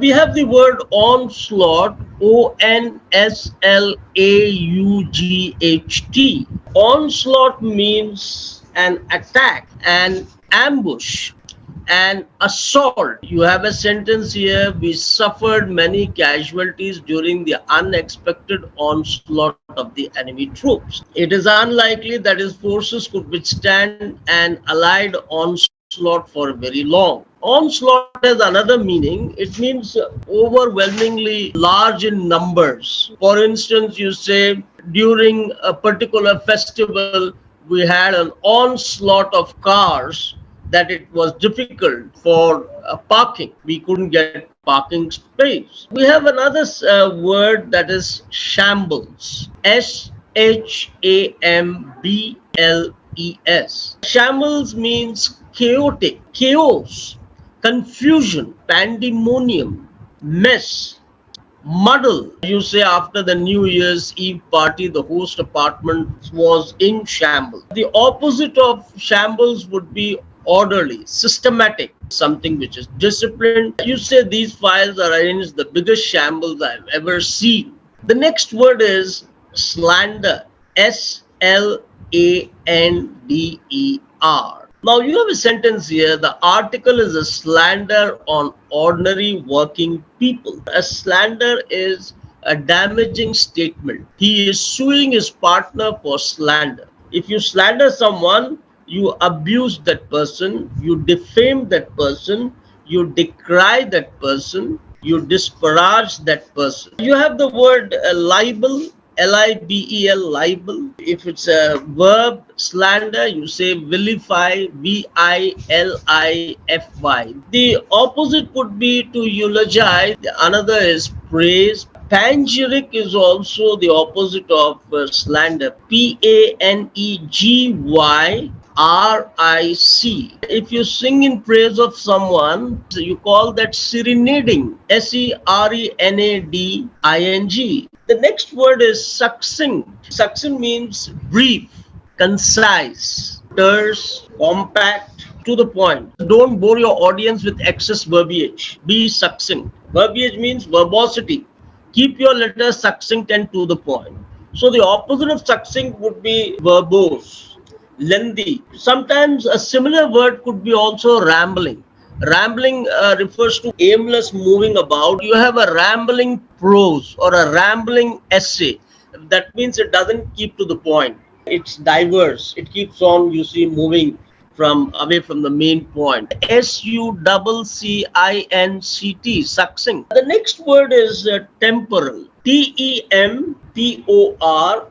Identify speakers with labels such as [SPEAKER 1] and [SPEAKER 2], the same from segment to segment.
[SPEAKER 1] We have the word onslaught, ONSLAUGHT. Onslaught means an attack, an ambush, an assault. You have a sentence here: we suffered many casualties during the unexpected onslaught of the enemy troops. It is unlikely that his forces could withstand an allied onslaught for very long. Onslaught has another meaning. It means overwhelmingly large in numbers. For instance, you say during a particular festival we had an onslaught of cars that it was difficult for parking. We couldn't get parking space. We have another word, that is shambles. Shambles. Shambles means chaotic, chaos, confusion, pandemonium, mess, muddle. You say after the New Year's Eve party, the host apartment was in shambles. The opposite of shambles would be orderly, systematic, something which is disciplined. You say these files are arranged the biggest shambles I've ever seen. The next word is slander. Slander. Now you have a sentence here. The article is a slander on ordinary working people. A slander is a damaging statement. He is suing his partner for slander. If you slander someone, you abuse that person, you defame that person, you decry that person, you disparage that person. You have the word libel, libel, libel. If it's a verb, slander, you say vilify, vilify. The opposite would be to eulogize. The another is praise. Panegyric is also the opposite of slander. Panegyric. If you sing in praise of someone, you call that serenading. Serenading. The next word is succinct. Succinct means brief, concise, terse, compact, to the point. Don't bore your audience with excess verbiage. Be succinct. Verbiage means verbosity. Keep your letters succinct and to the point. So the opposite of succinct would be verbose, lengthy. Sometimes a similar word could be also rambling. Rambling refers to aimless moving about. You have a rambling prose or a rambling essay. That means it doesn't keep to the point. It's diverse. It keeps on, you see, moving from away from the main point. Succinct, succinct. The next word is temporal. Temporal.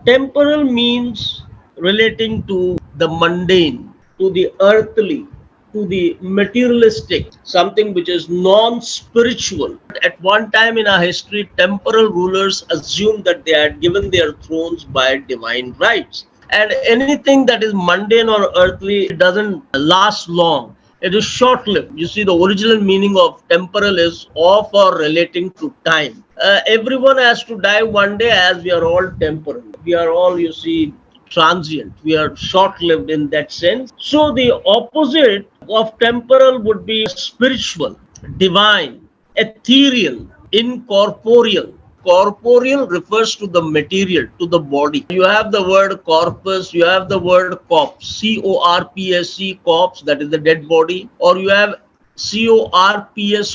[SPEAKER 1] Temporal means relating to the mundane, to the earthly, to the materialistic, something which is non-spiritual. At one time in our history, temporal rulers assumed that they had given their thrones by divine rights. And anything that is mundane or earthly doesn't last long. It is short-lived. You see, the original meaning of temporal is of or relating to time. Everyone has to die one day, as we are all temporal. We are all, you see, transient. We are short-lived in that sense. So the opposite of temporal would be spiritual, divine, ethereal, incorporeal. Corporeal refers to the material, to the body. You have the word corpus, you have the word corpse, corpse, corpse, that is the dead body, or you have corps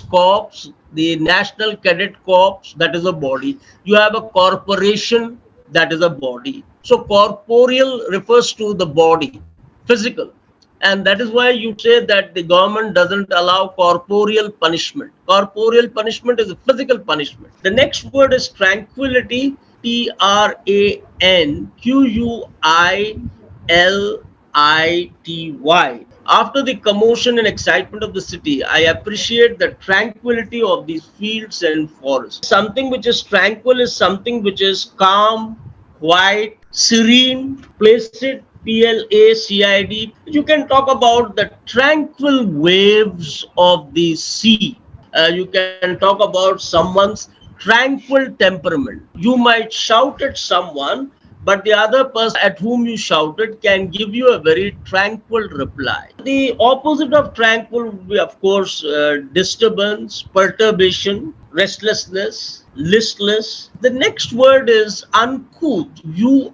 [SPEAKER 1] corpse, the National Cadet Corps, that is a body. You have a corporation, that is a body. So corporeal refers to the body, physical. And that is why you say that the government doesn't allow corporeal punishment. Corporeal punishment is a physical punishment. The next word is tranquility, tranquility. After the commotion and excitement of the city, I appreciate the tranquility of these fields and forests. Something which is tranquil is something which is calm, quiet, serene, placid, placid. You can talk about the tranquil waves of the sea. You can talk about someone's tranquil temperament. You might shout at someone, but the other person at whom you shouted can give you a very tranquil reply. The opposite of tranquil would be, of course, disturbance, perturbation, restlessness, listless. The next word is uncouth, uncouth,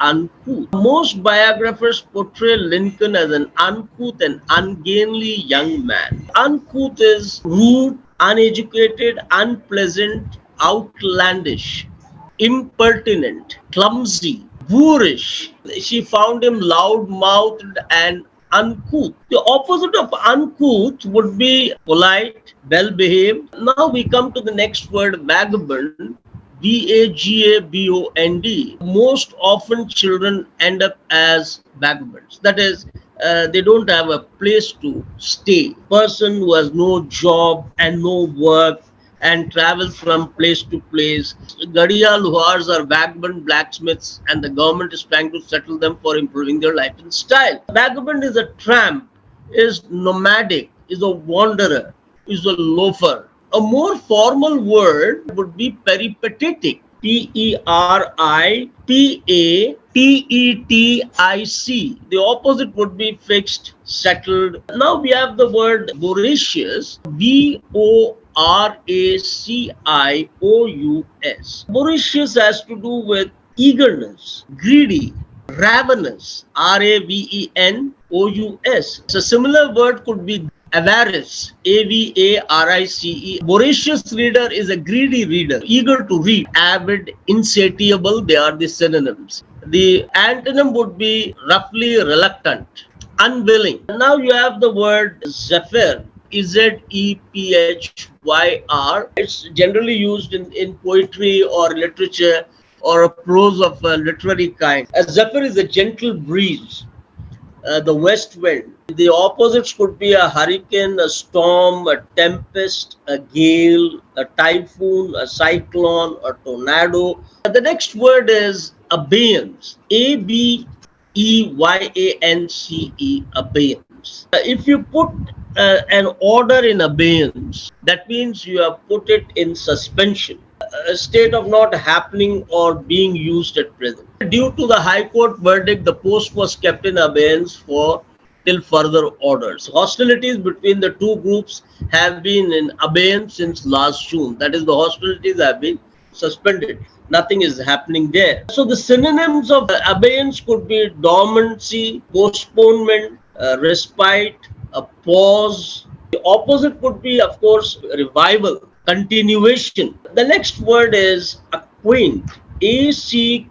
[SPEAKER 1] uncouth. Most biographers portray Lincoln as an uncouth and ungainly young man. Uncouth is rude, uneducated, unpleasant, outlandish, impertinent, clumsy, boorish. She found him loud mouthed and uncouth. The opposite of uncouth would be polite, well behaved. Now we come to the next word, vagabond. Vagabond. Most often children end up as vagabonds. That is, they don't have a place to stay. Person who has no job and no work and travels from place to place. Gadiya Luhars are vagabond blacksmiths, and the government is trying to settle them for improving their life and style. Vagabond is a tramp, is nomadic, is a wanderer, is a loafer. A more formal word would be peripatetic. Peripatetic. The opposite would be fixed, settled. Now we have the word voracious. Voracious. Voracious has to do with eagerness, greedy, ravenous. Ravenous. So similar word could be avarice, avarice. Voracious reader is a greedy reader, eager to read. Avid, insatiable, they are the synonyms. The antonym would be roughly reluctant, unwilling. Now you have the word zephyr. Zephyr. It's generally used in poetry or literature or a prose of a literary kind. A zephyr is a gentle breeze, the west wind. The opposites could be a hurricane, a storm, a tempest, a gale, a typhoon, a cyclone, a tornado. The next word is abeyance. Abeyance. Abeyance. If you put an order in abeyance, that means you have put it in suspension, a state of not happening or being used at present. Due to the High Court verdict, the post was kept in abeyance for till further orders. Hostilities between the two groups have been in abeyance since last June. That is, the hostilities have been suspended. Nothing is happening there. So the synonyms of abeyance could be dormancy, postponement, respite, a pause. The opposite would be, of course, revival, continuation. The next word is acquaint. Acquaint.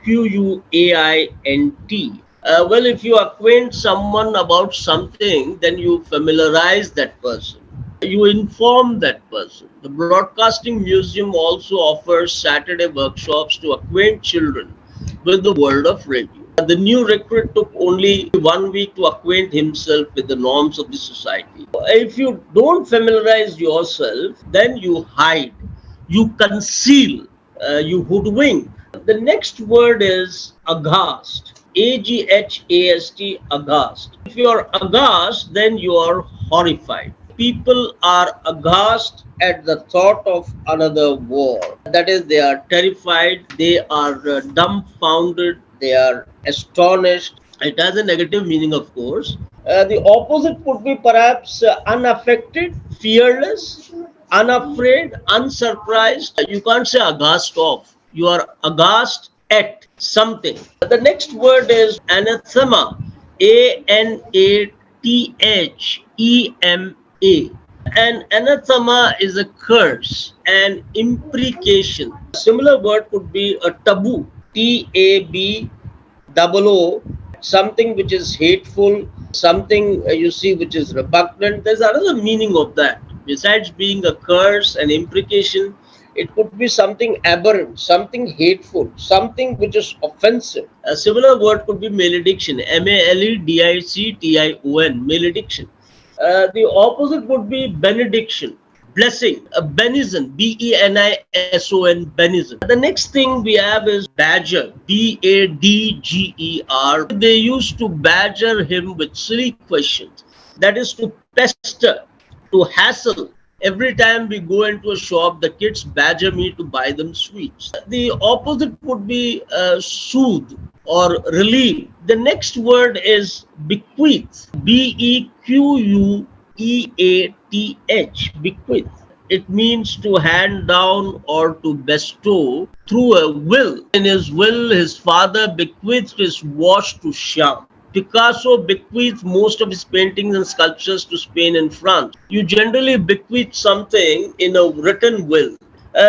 [SPEAKER 1] Well, if you acquaint someone about something, then you familiarize that person. You inform that person. The Broadcasting Museum also offers Saturday workshops to acquaint children with the world of radio. The new recruit took only 1 week to acquaint himself with the norms of the society. If you don't familiarize yourself, then you hide, you conceal, you hoodwink. The next word is aghast. Aghast, aghast. If you are aghast, then you are horrified. People are aghast at the thought of another war. That is, they are terrified, they are dumbfounded, they are astonished. It has a negative meaning, of course. The opposite would be perhaps unaffected, fearless, unafraid, unsurprised. You can't say aghast of. You are aghast at something. The next word is anathema. Anathema. An anathema is a curse, an imprecation. A similar word could be a taboo. Taboo. Something which is hateful, something you see which is repugnant. There's another meaning of that. Besides being a curse, an imprecation, it could be something aberrant, something hateful, something which is offensive. A similar word could be malediction. Maledictation. Malediction. The opposite would be benediction, blessing, a benison, benison, benison. The next thing we have is badger, badger. They used to badger him with silly questions. That is to pester, to hassle, Every time we go into a shop, the kids badger me to buy them sweets. The opposite would be soothe or relieve. The next word is bequeath. Bequeath. Bequeath. It means to hand down or to bestow through a will. In his will, his father bequeathed his wash to Sham. Picasso bequeathed most of his paintings and sculptures to Spain and France. You generally bequeath something in a written will.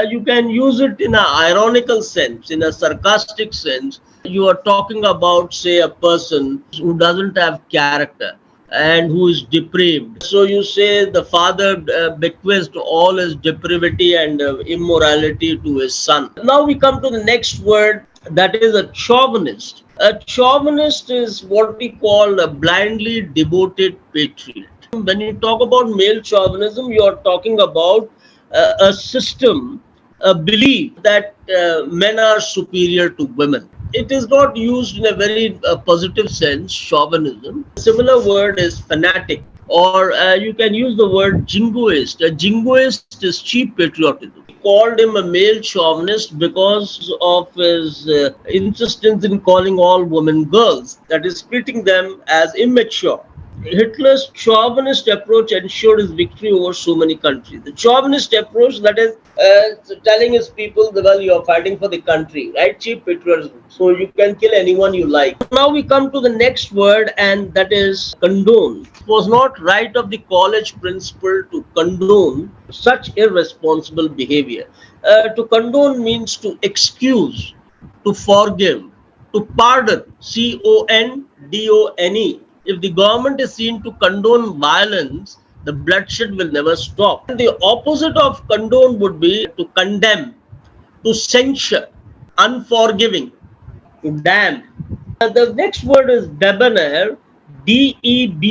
[SPEAKER 1] You can use it in an ironical sense, in a sarcastic sense. You are talking about, say, a person who doesn't have character and who is depraved. So you say the father bequeathed all his depravity and immorality to his son. Now we come to the next word, that is a chauvinist. A chauvinist is what we call a blindly devoted patriot. When you talk about male chauvinism, you are talking about a system, a belief that men are superior to women. It is not used in a very positive sense, chauvinism. A similar word is fanatic, or you can use the word jingoist. A jingoist is cheap patriotism. Called him a male chauvinist because of his insistence in calling all women girls, that is, treating them as immature. Hitler's chauvinist approach ensured his victory over so many countries. The chauvinist approach, that is, telling his people, that, well, you're fighting for the country, right? Cheap patriotism. So you can kill anyone you like. Now we come to the next word, and that is condone. It was not right of the college principal to condone such irresponsible behavior. To condone means to excuse, to forgive, to pardon. Condone. If the government is seen to condone violence, the bloodshed will never stop. The opposite of condone would be to condemn, to censure, unforgiving, to damn. The next word is debonair, Debonair,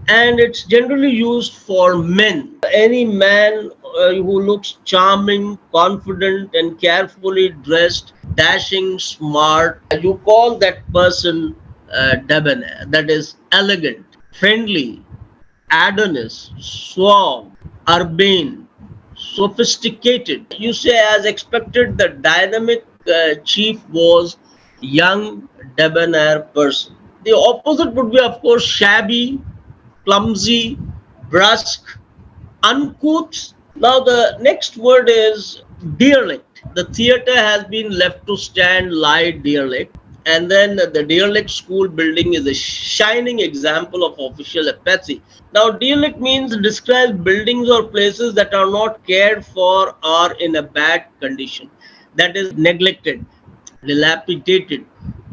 [SPEAKER 1] and it's generally used for men. Any man who looks charming, confident, and carefully dressed, dashing, smart, you call that person debonair. That is elegant, friendly, Adonis, suave, urbane, sophisticated. You say, as expected, the dynamic chief was young, debonair person. The opposite would be, of course, shabby, clumsy, brusque, uncouth. Now, the next word is derelict. The theatre has been left to stand lie derelict. And then the derelict school building is a shining example of official apathy. Now, derelict means describes buildings or places that are not cared for or in a bad condition. That is neglected, dilapidated,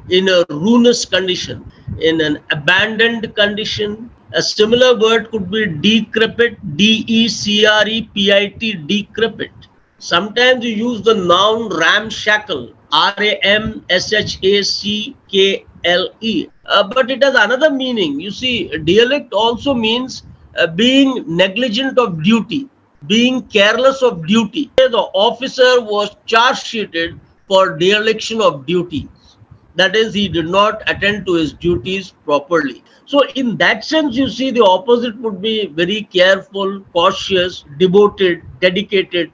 [SPEAKER 1] in a ruinous condition, in an abandoned condition. A similar word could be decrepit, Decrepit, decrepit. Sometimes you use the noun ramshackle, Ramshackle, but it has another meaning. You see, derelict also means being negligent of duty, being careless of duty. The officer was charge sheeted for dereliction of duty. That is, he did not attend to his duties properly. So in that sense, you see, the opposite would be very careful, cautious, devoted, dedicated.